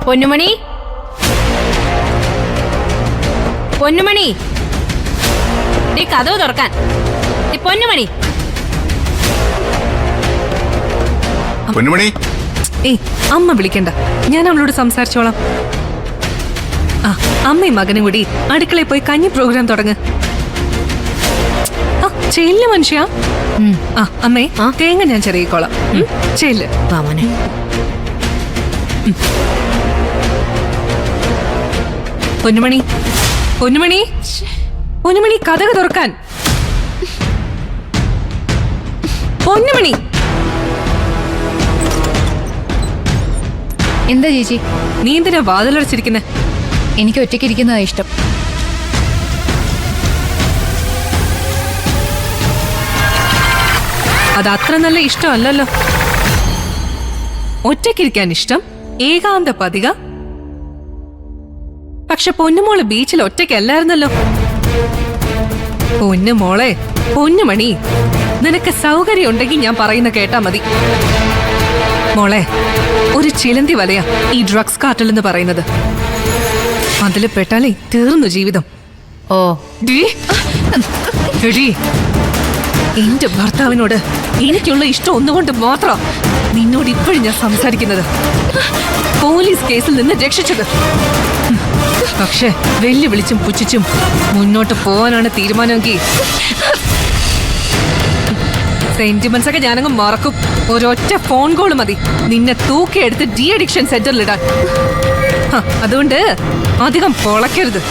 പൊന്നുമണി, പൊന്നുമണി, നീ കതവ് തുറക്കാൻ. പൊന്നുമണി, പൊന്നുമണി. ഏയ്, അമ്മ വിളിക്കണ്ട, ഞാൻ അവളോട് സംസാരിച്ചോളാം. ആ, അമ്മയും മകനും കൂടി അടുക്കളയിൽ പോയി കഞ്ഞി പ്രോഗ്രാം തുടങ്ങ്. ചെല്ല് മനുഷ്യ. ആ അമ്മേ, തേങ്ങ ഞാൻ ചെറിയിക്കോളാം. ചെല്ല്. വാമനെ. പൊന്നുമണി, പൊന്നുമണി, പൊന്നുമണി, കതക് തുറക്കാൻ. പൊന്നുമണി. എന്താ ചേച്ചി? നീ എന്തിനാ വാതിലടച്ചിരിക്കുന്നെ? എനിക്ക് ഒറ്റയ്ക്കിരിക്കുന്നതാ ഇഷ്ടം. അത് അത്ര നല്ല ഇഷ്ടമല്ലല്ലോ. ഒറ്റയ്ക്കിരിക്കാൻ ഇഷ്ടം, ഏകാന്ത പതിക. പക്ഷെ പൊന്നുമോള് ബീച്ചിൽ ഒറ്റയ്ക്കല്ലായിരുന്നല്ലോ. പൊന്നുമോളെ, പൊന്നുമണി, നിനക്ക് സൗകര്യം ഉണ്ടെങ്കിൽ ഞാൻ പറയുന്ന കേട്ടാ മതി. മോളെ, ഒരു ചിലന്തി വലയാ ഈ ഡ്രഗ്സ് കാർട്ടൽ എന്ന് പറയുന്നത്. അതില് പെട്ടാലേ തീർന്നു ജീവിതം. ഓ എന്റെ ഭർത്താവിനോട് എനിക്കുള്ള ഇഷ്ടം ഒന്നുകൊണ്ട് മാത്രം നിന്നോട് ഇപ്പോഴും ഞാൻ സംസാരിക്കുന്നത്. പോലീസ് കേസിൽ നിന്ന് രക്ഷിച്ചത്. പക്ഷെ വെല്ലുവിളിച്ചും പുച്ഛിച്ചും മുന്നോട്ട് പോവാനാണ് തീരുമാനമെങ്കിൽ സെന്റിമെന്റ്സ് ഒക്കെ ഞാനങ്ങ് മറക്കും. ഒരൊറ്റ ഫോൺ കോൾ മതി നിന്നെ തൂക്കിയെടുത്ത് ഡി അഡിക്ഷൻ സെന്ററിലിടാൻ. അതുകൊണ്ട് അധികം പൊളക്കരുത്,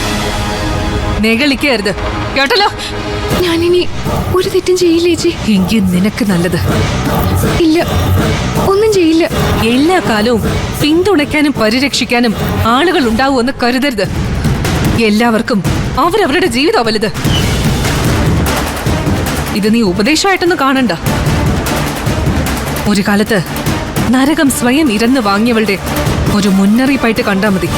നെകളിക്കരുത്, കേട്ടല്ലോ. ഞാനിനി ഒരു തെറ്റും ചെയ്യില്ല ചേച്ചി. എങ്കിൽ നിനക്ക് നല്ലത്. ഇല്ല, ഒന്നും ചെയ്യില്ല. എല്ലാ കാലവും പിന്തുണയ്ക്കാനും പരിരക്ഷിക്കാനും ആളുകൾ ഉണ്ടാവുമെന്ന് കരുതരുത്. എല്ലാവർക്കും അവരവരുടെ ജീവിതം വലുത്. ഇത് നീ ഉപദേശമായിട്ടൊന്നും കാണണ്ട. ഒരു കാലത്ത് നരകം സ്വയം ഇരന്ന് വാങ്ങിയവളുടെ ഒരു മുന്നറിയിപ്പായിട്ട് കണ്ടാ മതി.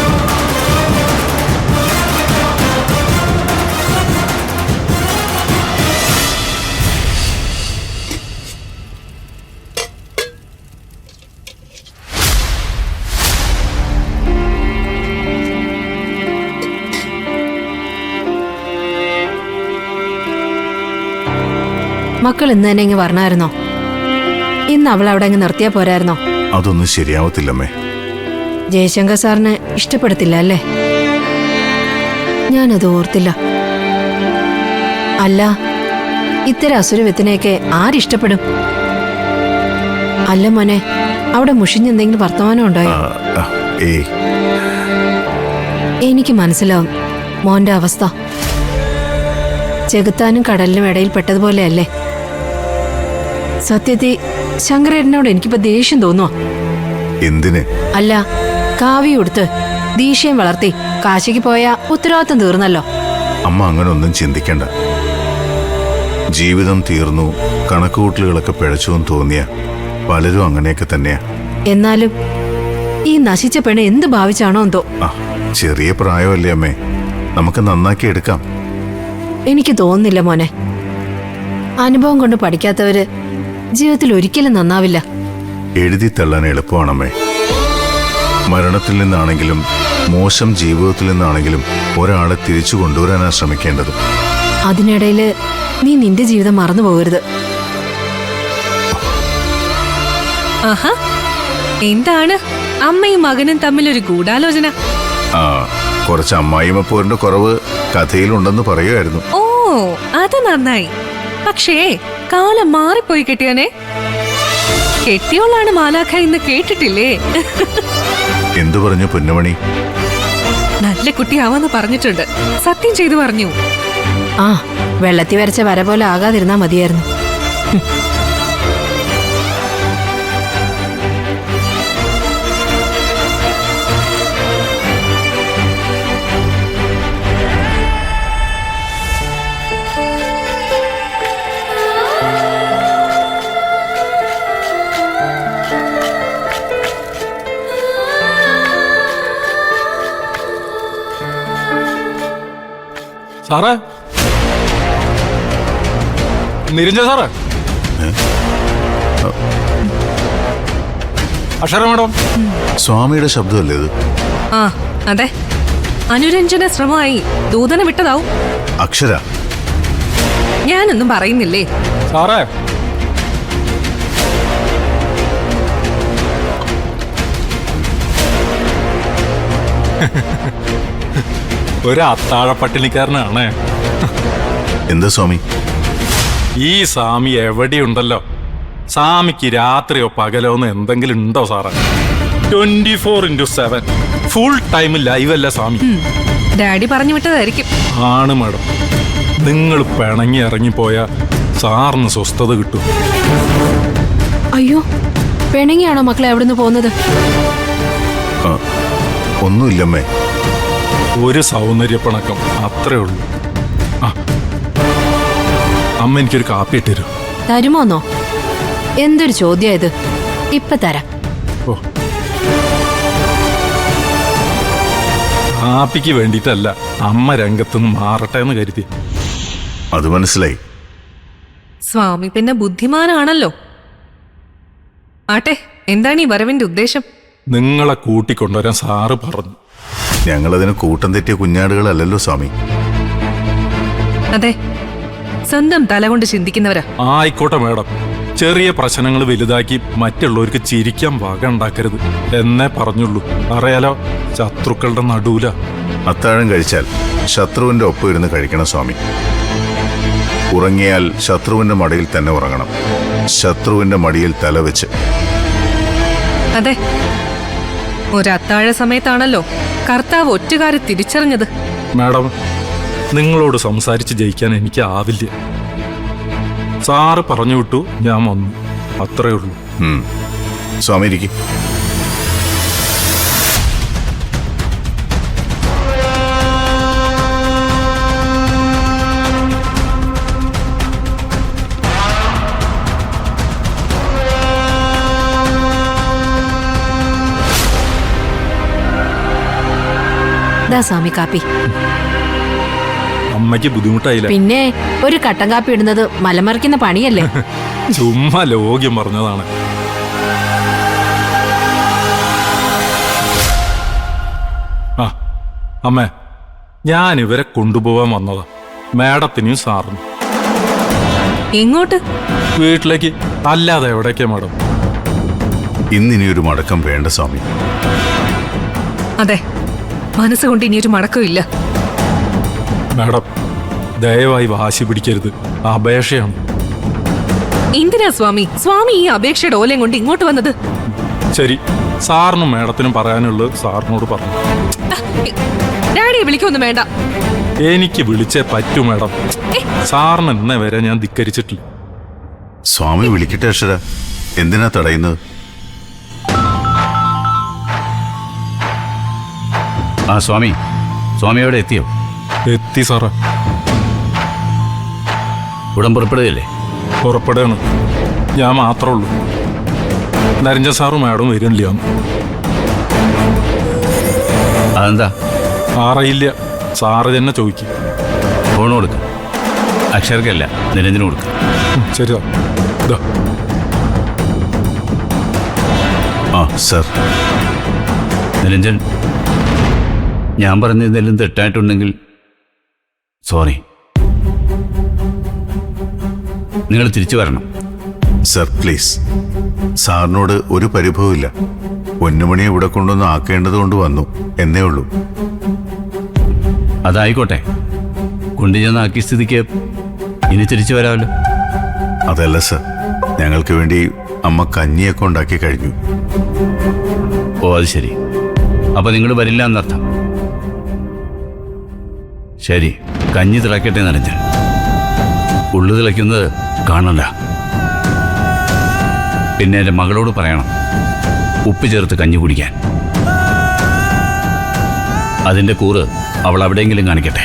മക്കൾ ഇന്ന് തന്നെ ഇങ്ങ് പറഞ്ഞായിരുന്നോ? ഇന്ന് അവൾ അവിടെ അങ്ങ് നിർത്തിയാ പോരായിരുന്നോ? അതൊന്നും ശരിയാവത്തില്ലമ്മേ. ജയശങ്കർ സാറിന് ഇഷ്ടപ്പെടത്തില്ല അല്ലേ? ഞാനത് ഓർത്തില്ല. അല്ല, ഇത്തരം അസുരവിത്തിനെയൊക്കെ ആരിഷ്ടപ്പെടും? അല്ല മോനെ, അവിടെ മുഷിഞ്ഞെന്തെങ്കിലും വർത്തമാനം ഉണ്ടായോ? എനിക്ക് മനസ്സിലാവും മോന്റെ അവസ്ഥ. ചെകുത്താനും കടലിനും ഇടയിൽ പെട്ടതുപോലെയല്ലേ? സത്യത്തിൽ ശങ്കരേട്ടനോട് എനിക്കിപ്പോ ദേഷ്യം തോന്നുവാ. എന്തിന്? അല്ല, കാവി ഉടുത്ത് ദീക്ഷയും വളർത്തി കാശിക്ക് പോയ ഉത്തരവാദിത്തം തീർന്നല്ലോ. അമ്മ അങ്ങനെ ഒന്നും ചിന്തിക്കണ്ട. ജീവിതം തീർന്നു, കണക്കുകൂട്ടലുകളൊക്കെ പിഴച്ചു എന്ന് തോന്നിയ പലരും അങ്ങനെയൊക്കെ തന്നെയാ. എന്നാലും ഈ നശിച്ച പെണ്ണ് എന്ത് ഭാവിച്ചാണോ എന്തോ. ചെറിയ പ്രായമല്ലേ അമ്മേ, നമുക്ക് നന്നാക്കി എടുക്കാം. എനിക്ക് തോന്നുന്നില്ല മോനെ. അനുഭവം കൊണ്ട് പഠിക്കാത്തവര് ജീവിതത്തിൽ ഒരിക്കലും നന്നാവില്ല. എഴുതി തള്ളാൻ എളുപ്പമാണമ്മേ. മരണത്തിൽ നിന്നാണെങ്കിലും മോശം ജീവിതത്തിൽ നിന്നാണെങ്കിലും ഒരാളെ തിരിച്ചു കൊണ്ടുവരാനാ ശ്രമിക്കേണ്ടത്. അതിനിടയില് നീ നിന്റെ ജീവിതം മറന്നു പോകരുത്. ആഹാ, എന്താണ് അമ്മയും മകനും തമ്മിലൊരു ഗൂഢാലോചന? കുറച്ച് അമ്മായിമ്മപ്പോരിന്റെ കുറവ് കഥയിലുണ്ടെന്ന് പറയുമായിരുന്നു. ഓ, അത് നന്നായി. പക്ഷേ കാലം മാറിപ്പോയി കെട്ടിയാനെ. കെട്ടിയോളാണ് മാലാഖ എന്ന് കേട്ടിട്ടില്ലേ? എന്തു പറഞ്ഞു പൊന്നുമണി? നല്ല കുട്ടിയാവാന്ന് പറഞ്ഞിട്ടുണ്ട്. സത്യം ചെയ്തു പറഞ്ഞു. വെള്ളത്തി വരച്ച വര പോലെ ആകാതിരുന്നാ മതിയായിരുന്നു. സാറേ, നിരഞ്ജൻ സാറേ. അക്ഷര മാഡം. സ്വാമിയുടെ ശബ്ദമല്ലേ ഇത്? ആ അതെ, അനുരഞ്ജന ശ്രമമായി ദൂതനെ വിട്ടതാവും. അക്ഷര, ഞാനൊന്നും പറയുന്നില്ലേ. സാറേ, ഒരു അത്താഴ പട്ടിണിക്കാരനാണ്. എന്താ സ്വാമി? ഈ സ്വാമി എവിടെയുണ്ടല്ലോ, സ്വാമിക്ക് രാത്രിയോ പകലോ എന്ന് എന്തെങ്കിലും ഉണ്ടോ സാറേ? 24/7 ഫുൾ ടൈം ലൈവ് അല്ല സ്വാമി. ഡാഡി പറഞ്ഞു വിട്ടതായിരിക്കും. ആണ് മാഡം. നിങ്ങൾ പിണങ്ങി ഇറങ്ങിപ്പോയ സാറിന് സ്വസ്ഥത കിട്ടും. അയ്യോ, പിണങ്ങിയാണോ മക്കളെ അവിടുന്ന് പോകുന്നത്? ആ, ഒന്നുമില്ലമ്മേ. ഒരു സൗന്ദര്യപ്പിണക്കം, അത്രേ ഉള്ളൂ. ആ, അമ്മ എനിക്കൊരു കാപ്പി ഇട്ടു. തരുമോന്നോ? എന്തൊരു ചോദ്യാ ഇത്. ഇപ്പൊ തരാം. ഓ, കാപ്പിക്ക് വേണ്ടിയിട്ടല്ല, അമ്മ രംഗത്തുനിന്ന് മാറട്ടെ എന്ന് കരുതി. അത് മനസ്സിലായി. സ്വാമി പിന്നെ ബുദ്ധിമാനാണല്ലോ. ആട്ടെ, എന്താണ് ഈ വരവിന്റെ ഉദ്ദേശം? നിങ്ങളെ കൂട്ടിക്കൊണ്ടുവരാൻ സാറ് പറഞ്ഞു. ഞങ്ങളതിന് കൂട്ടം തെറ്റിയ കുഞ്ഞാടുകളല്ലല്ലോ സ്വാമി. അതെ, സ്വന്തം തല കൊണ്ട് ചിന്തിക്കുന്നവരാ. ആയിക്കോട്ടെ മാഡം, ചെറിയ പ്രശ്നങ്ങൾ വലുതാക്കി മറ്റുള്ളവർക്ക് ചിരിക്കാൻ വക ഉണ്ടാക്കരുത് എന്നേ പറഞ്ഞുള്ളൂ. അറിയാലോ, ശത്രുക്കളുടെ നടുവില. അത്താഴം കഴിച്ചാൽ ശത്രുവിന്റെ ഒപ്പം ഇരുന്ന് കഴിക്കണം സ്വാമി. ഉറങ്ങിയാൽ ശത്രുവിന്റെ മടിയിൽ തന്നെ ഉറങ്ങണം. ശത്രുവിന്റെ മടിയിൽ തല വെച്ച്. അതെ, ഒരു അത്താഴ സമയത്താണല്ലോ കർത്താവ് ഒറ്റുകാരെ തിരിച്ചറിഞ്ഞത്. മാഡം, നിങ്ങളോട് സംസാരിച്ച് ജയിക്കാൻ എനിക്ക് ആവില്ല. സാറ് പറഞ്ഞു വിട്ടു, ഞാൻ വന്നു, അത്രേ ഉള്ളൂ. സ്വാമി ഇരിക്കും. ദാ സ്വാമി കാപ്പി. അമ്മയ്ക്ക് ബുദ്ധിമുട്ടായില്ല. പിന്നെ ഒരു കട്ടൻ കാപ്പി ഇടുന്നത് മലമറിക്കുന്ന പണിയല്ലേ? ചുമ്മാ ലോക്യം പറഞ്ഞതാണ്. ആ അമ്മേ, ഞാൻ ഇവരെ കൊണ്ടുപോവാൻ വന്നതാ, മാഡത്തിനും സാറിനും. എങ്ങോട്ട്? വീട്ടിലേക്ക്. അല്ലാതെ എവിടേക്കാ മാഡം? ഇന്നിനിയൊരു മടക്കം വേണ്ട സ്വാമി. അതെ, മനസ്സുകൊണ്ട് ഇനിയൊരു മടക്കമില്ല. മാഡം, ദയവായി വാശി പിടിക്കരുത്, അപേക്ഷയാണ്. എന്തിനാ സ്വാമി ഈ അപേക്ഷയുടെ ഓലയും കൊണ്ട് ഇങ്ങോട്ട് വന്നത്? ശരി, സാറിനും മാഡത്തിനും പറയാനുള്ളത് സാറിനോട് പറഞ്ഞു. ഡാഡിയെ വിളിക്കൊന്നും വേണ്ട. എനിക്ക് വിളിച്ചേ പറ്റൂ മാഡം. സാറിന് ഇന്നേ വരെ ഞാൻ ധിക്കരിച്ചിട്ടില്ല. സ്വാമി വിളിക്കട്ടെ അക്ഷര, എന്തിനാ തടയുന്നത്? ആ സ്വാമി എവിടെ എത്തിയോ? എത്തി സാറേ. ഉടൻ പുറപ്പെടുകയല്ലേ? പുറപ്പെടുകയാണ്. ഞാൻ മാത്രമേ ഉള്ളൂ. നരഞ്ജൻ സാറും മാഡം വരില്ല. അതെന്താ? അറിയില്ല, സാറ് തന്നെ ചോദിക്കും. ഫോൺ കൊടുക്ക. അക്ഷരക്കല്ല, നിരഞ്ജന് കൊടുക്ക. ശരി സാർ. ആ സർ. നിരഞ്ജൻ, ഞാൻ പറഞ്ഞതെല്ലാം തെറ്റായിട്ടുണ്ടെങ്കിൽ സോറി. നിങ്ങൾ തിരിച്ചു വരണം. സർ പ്ലീസ്, സാറിനോട് ഒരു പരിഭവമില്ല. പൊന്നുമണിയെ ഇവിടെ കൊണ്ടൊന്ന് ആക്കേണ്ടത് കൊണ്ട് വന്നു എന്നേ ഉള്ളൂ. അതായിക്കോട്ടെ, കൊണ്ടുചെന്ന് ആക്കിയ സ്ഥിതിക്ക് ഇനി തിരിച്ചു വരാമല്ലോ. അതല്ല സർ, ഞങ്ങൾക്ക് വേണ്ടി അമ്മ കഞ്ഞിയൊക്കെ ഉണ്ടാക്കി കഴിഞ്ഞു. ഓ അത് ശരി, അപ്പൊ നിങ്ങൾ വരില്ല എന്നർത്ഥം. ശരി, കഞ്ഞി തിളക്കട്ടെ നരഞ്ജൻ. ഉള്ളു തിളയ്ക്കുന്നത് കാണണ്ട. പിന്നെ എൻ്റെ മകളോട് പറയണം ഉപ്പ് ചേർത്ത് കഞ്ഞി കുടിക്കാൻ. അതിൻ്റെ കൂറ് അവൾ അവിടെയെങ്കിലും കാണിക്കട്ടെ.